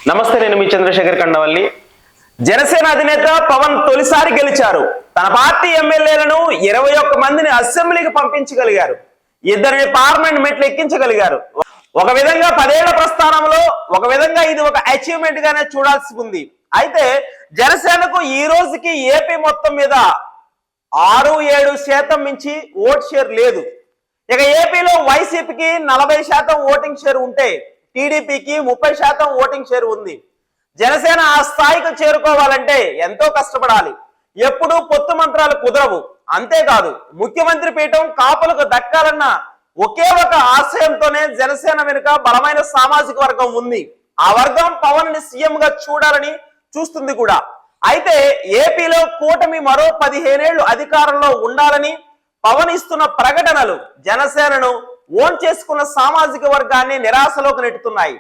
నమస్తే, నేను మీ చంద్రశేఖర్ కండవల్లి. జనసేన అధినేత పవన్ తొలిసారి గెలిచారు. తన పార్టీ ఎమ్మెల్యేలను 21 మందిని అసెంబ్లీకి పంపించగలిగారు. 2 పార్లమెంట్ మెట్లు ఎక్కించగలిగారు. ఒక విధంగా 10 ఏళ్ల ప్రస్థానంలో ఒక విధంగా ఇది ఒక అచీవ్మెంట్ గానే చూడాల్సి ఉంది. అయితే జనసేనకు ఈ రోజుకి ఏపీ మొత్తం మీద 6-7% మించి ఓట్ షేర్ లేదు. ఇక ఏపీలో వైసీపీకి 40% ఓటింగ్ షేర్ ఉంటే టీడీపీకి 30% ఓటింగ్ షేర్ ఉంది. జనసేన ఆ స్థాయికి చేరుకోవాలంటే ఎంతో కష్టపడాలి. ఎప్పుడూ పొత్తు మంత్రాలు కుదరవు. అంతేకాదు, ముఖ్యమంత్రి పీఠం కాపులకు దక్కాలన్న ఒకే ఒక ఆశయంతోనే జనసేన వెనుక బలమైన సామాజిక వర్గం ఉంది. ఆ వర్గం పవన్ ని సీఎం గా చూడాలని చూస్తుంది కూడా. అయితే ఏపీలో కూటమి మరో 15 ఏళ్లు అధికారంలో ఉండాలని పవన్ ఇస్తున్న ప్రకటనలు జనసేనను ఓన్ చేసుకున్న సామాజిక వర్గాన్ని నిరాశలోకి నెట్టుతున్నాయి.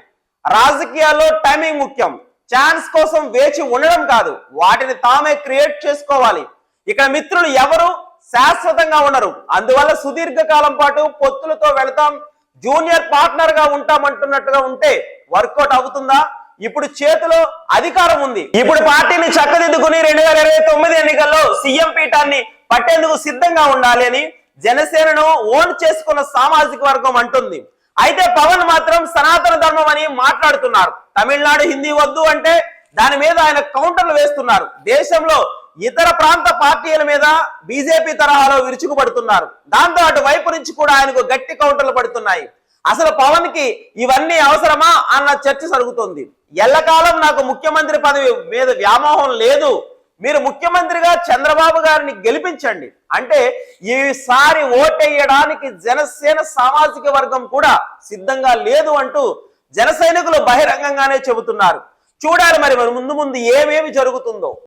రాజకీయాల్లో టైమింగ్ ముఖ్యం. ఛాన్స్ కోసం వేచి ఉండడం కాదు, వాటిని తామే క్రియేట్ చేసుకోవాలి. ఇక్కడ మిత్రులు ఎవరు శాశ్వతంగా ఉండరు. అందువల్ల సుదీర్ఘకాలం పాటు పొత్తులతో వెళతాం, జూనియర్ పార్ట్నర్ గా ఉంటామంటున్నట్టుగా ఉంటే వర్కౌట్ అవుతుందా? ఇప్పుడు చేతిలో అధికారం ఉంది. ఇప్పుడు పార్టీని చక్కదిద్దుకుని 2029 ఎన్నికల్లో సీఎం పీఠాన్ని పట్టేందుకు సిద్ధంగా ఉండాలి అని జనసేనను ఓన్ చేసుకున్న సామాజిక వర్గం అంటుంది. అయితే పవన్ మాత్రం సనాతన ధర్మం అని మాట్లాడుతున్నారు. తమిళనాడు హిందీ వద్దు అంటే దాని మీద ఆయన కౌంటర్లు వేస్తున్నారు. దేశంలో ఇతర ప్రాంత పార్టీల మీద బీజేపీ తరహాలో విరుచుకుపడుతున్నారు. దాంతో అటు వైపు నుంచి కూడా ఆయనకు గట్టి కౌంటర్లు పడుతున్నాయి. అసలు పవన్ కి ఇవన్నీ అవసరమా అన్న చర్చ జరుగుతుంది. ఎల్లకాలం నాకు ముఖ్యమంత్రి పదవి మీద వ్యామోహం లేదు, మీరు ముఖ్యమంత్రిగా చంద్రబాబు గారిని గెలిపించండి అంటే ఈసారి ఓటేయడానికి జనసేన సామాజిక వర్గం కూడా సిద్ధంగా లేదు అంటూ జన సైనికులు బహిరంగంగానే చెబుతున్నారు. చూడాలి మరి ముందు ఏమేమి జరుగుతుందో.